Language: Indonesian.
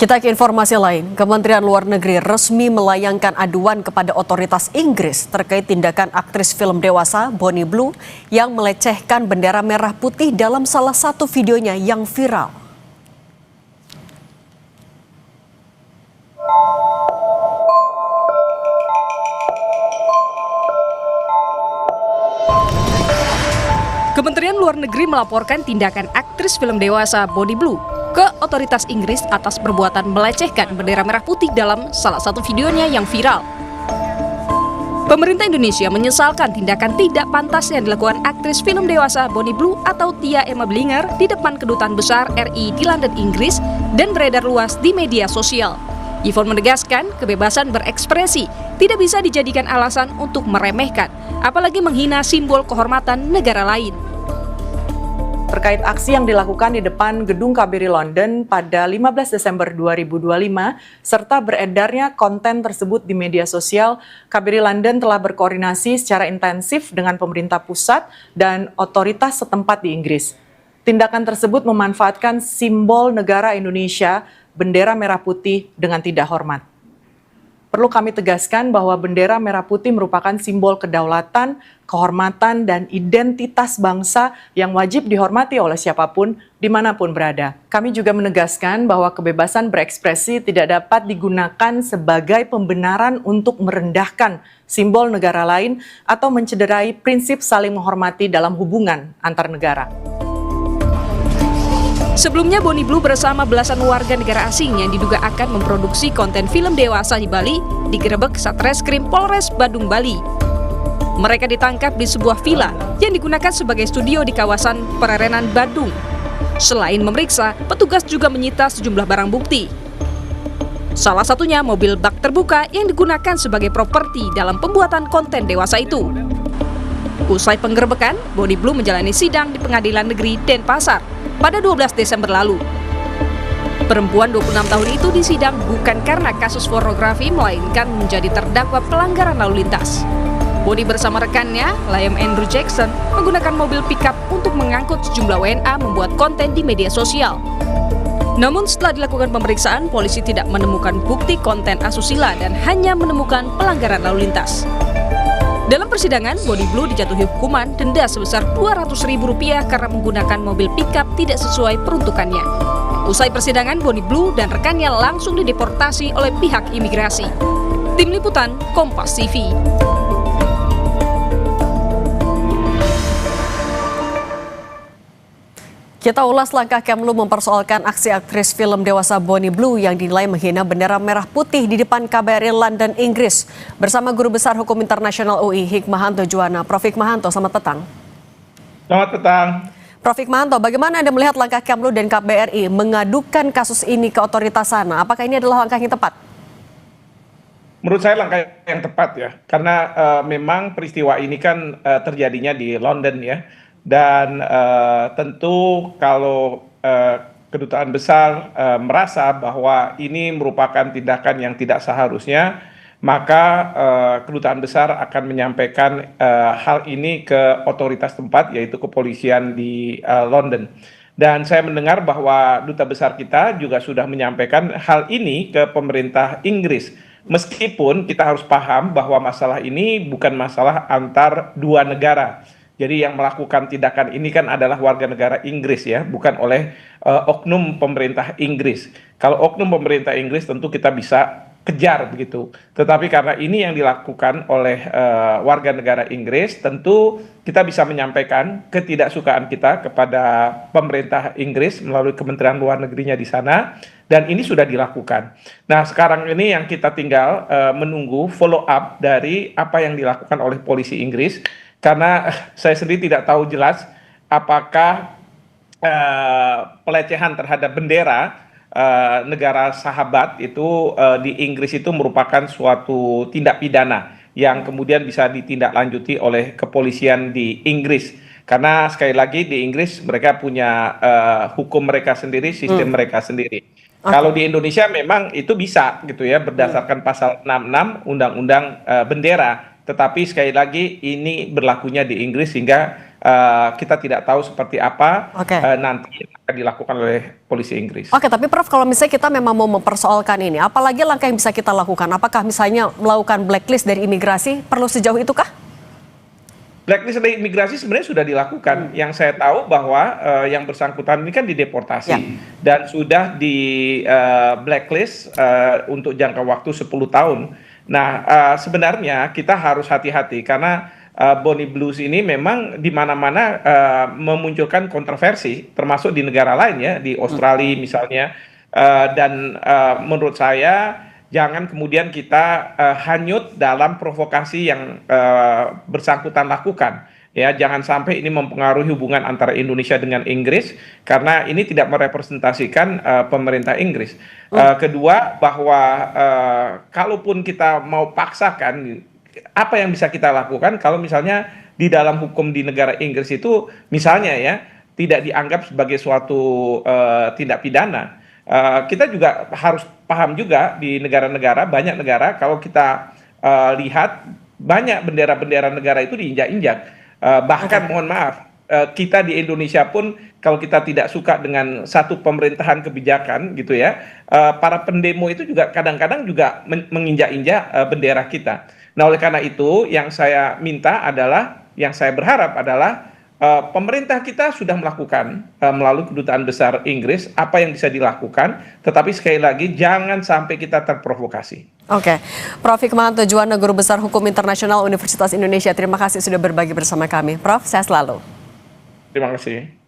Kita ke informasi lain, Kementerian Luar Negeri resmi melayangkan aduan kepada otoritas Inggris terkait tindakan aktris film dewasa Bonnie Blue yang melecehkan bendera merah putih dalam salah satu videonya yang viral. Kementerian Luar Negeri melaporkan tindakan aktris film dewasa Bonnie Blue ke otoritas Inggris atas perbuatan melecehkan bendera merah putih dalam salah satu videonya yang viral. Pemerintah Indonesia menyesalkan tindakan tidak pantas yang dilakukan aktris film dewasa Bonnie Blue atau Tia Emma Blinger di depan Kedutaan Besar RI di London, Inggris dan beredar luas di media sosial. Yvonne menegaskan kebebasan berekspresi tidak bisa dijadikan alasan untuk meremehkan, apalagi menghina simbol kehormatan negara lain. Terkait aksi yang dilakukan di depan gedung KBRI London pada 15 Desember 2025, serta beredarnya konten tersebut di media sosial, KBRI London telah berkoordinasi secara intensif dengan pemerintah pusat dan otoritas setempat di Inggris. Tindakan tersebut memanfaatkan simbol negara Indonesia, bendera merah putih dengan tidak hormat. Perlu kami tegaskan bahwa bendera merah putih merupakan simbol kedaulatan, kehormatan, dan identitas bangsa yang wajib dihormati oleh siapapun, dimanapun berada. Kami juga menegaskan bahwa kebebasan berekspresi tidak dapat digunakan sebagai pembenaran untuk merendahkan simbol negara lain atau mencederai prinsip saling menghormati dalam hubungan antar negara. Sebelumnya, Bonnie Blue bersama belasan warga negara asing yang diduga akan memproduksi konten film dewasa di Bali digerebek Satreskrim Polres Badung, Bali. Mereka ditangkap di sebuah villa yang digunakan sebagai studio di kawasan Pererenan, Badung. Selain memeriksa, petugas juga menyita sejumlah barang bukti. Salah satunya mobil bak terbuka yang digunakan sebagai properti dalam pembuatan konten dewasa itu. Usai penggerebekan, Bonnie Blue menjalani sidang di Pengadilan Negeri Denpasar pada 12 Desember lalu. Perempuan 26 tahun itu disidang bukan karena kasus pornografi, melainkan menjadi terdakwa pelanggaran lalu lintas. Bonnie bersama rekannya, Liam Andrew Jackson, menggunakan mobil pickup untuk mengangkut sejumlah WNA membuat konten di media sosial. Namun setelah dilakukan pemeriksaan, polisi tidak menemukan bukti konten asusila dan hanya menemukan pelanggaran lalu lintas. Dalam persidangan, Bonnie Blue dijatuhi hukuman denda sebesar Rp200.000 karena menggunakan mobil pickup tidak sesuai peruntukannya. Usai persidangan, Bonnie Blue dan rekannya langsung dideportasi oleh pihak imigrasi. Tim Liputan, Kompas TV. Kita ulas langkah Kemlu mempersoalkan aksi aktris film dewasa Bonnie Blue yang dinilai menghina bendera merah putih di depan KBRI London, Inggris. Bersama Guru Besar Hukum Internasional UI Hikmahanto Juwana. Prof. Hikmahanto, selamat petang. Selamat petang. Prof. Hikmahanto, bagaimana Anda melihat langkah Kemlu dan KBRI mengadukan kasus ini ke otoritas sana? Apakah ini adalah langkah yang tepat? Menurut saya langkah yang tepat ya, karena memang peristiwa ini kan terjadinya di London ya. Dan tentu kalau Kedutaan Besar merasa bahwa ini merupakan tindakan yang tidak seharusnya, maka Kedutaan Besar akan menyampaikan hal ini ke otoritas tempat, yaitu kepolisian di London. Dan saya mendengar bahwa Duta Besar kita juga sudah menyampaikan hal ini ke pemerintah Inggris. Meskipun kita harus paham bahwa masalah ini bukan masalah antar dua negara. Jadi yang melakukan tindakan ini kan adalah warga negara Inggris ya, bukan oleh oknum pemerintah Inggris. Kalau oknum pemerintah Inggris tentu kita bisa kejar begitu. Tetapi karena ini yang dilakukan oleh warga negara Inggris, tentu kita bisa menyampaikan ketidaksukaan kita kepada pemerintah Inggris melalui Kementerian Luar Negerinya di sana, dan ini sudah dilakukan. Nah, sekarang ini yang kita tinggal menunggu follow up dari apa yang dilakukan oleh polisi Inggris. Karena saya sendiri tidak tahu jelas apakah pelecehan terhadap bendera negara sahabat itu di Inggris itu merupakan suatu tindak pidana yang kemudian bisa ditindaklanjuti oleh kepolisian di Inggris. Karena sekali lagi di Inggris mereka punya hukum mereka sendiri, sistem mereka sendiri. Kalau di Indonesia memang itu bisa gitu ya, berdasarkan pasal 66 Undang-Undang Bendera. tetapi sekali lagi ini berlakunya di Inggris sehingga kita tidak tahu seperti apa nanti akan dilakukan oleh polisi Inggris. Oke, tapi Prof, kalau misalnya kita memang mau mempersoalkan ini, apalagi langkah yang bisa kita lakukan? Apakah misalnya melakukan blacklist dari imigrasi, perlu sejauh itu kah? Blacklist dari imigrasi sebenarnya sudah dilakukan. Yang saya tahu bahwa yang bersangkutan ini kan dideportasi dan sudah di blacklist untuk jangka waktu 10 tahun. Nah, sebenarnya kita harus hati-hati karena Bonnie Blues ini memang di mana-mana memunculkan kontroversi, termasuk di negara lain ya, di Australia misalnya. Dan menurut saya jangan kemudian kita hanyut dalam provokasi yang bersangkutan lakukan. Ya, jangan sampai ini mempengaruhi hubungan antara Indonesia dengan Inggris karena ini tidak merepresentasikan pemerintah Inggris. Kedua, bahwa kalaupun kita mau paksakan, apa yang bisa kita lakukan kalau misalnya di dalam hukum di negara Inggris itu misalnya ya tidak dianggap sebagai suatu tindak pidana. Kita juga harus paham juga di negara-negara, banyak negara kalau kita lihat banyak bendera-bendera negara itu diinjak-injak. Bahkan mohon maaf, kita di Indonesia pun kalau kita tidak suka dengan satu pemerintahan kebijakan gitu ya, para pendemo itu juga kadang-kadang juga menginjak-injak bendera kita. Nah, oleh karena itu yang saya minta adalah, yang saya berharap adalah pemerintah kita sudah melakukan melalui Kedutaan Besar Inggris apa yang bisa dilakukan, tetapi sekali lagi jangan sampai kita terprovokasi. Oke, Prof. Hikmahanto Juwana, Guru Besar Hukum Internasional Universitas Indonesia, terima kasih sudah berbagi bersama kami. Prof, sehat selalu. Terima kasih.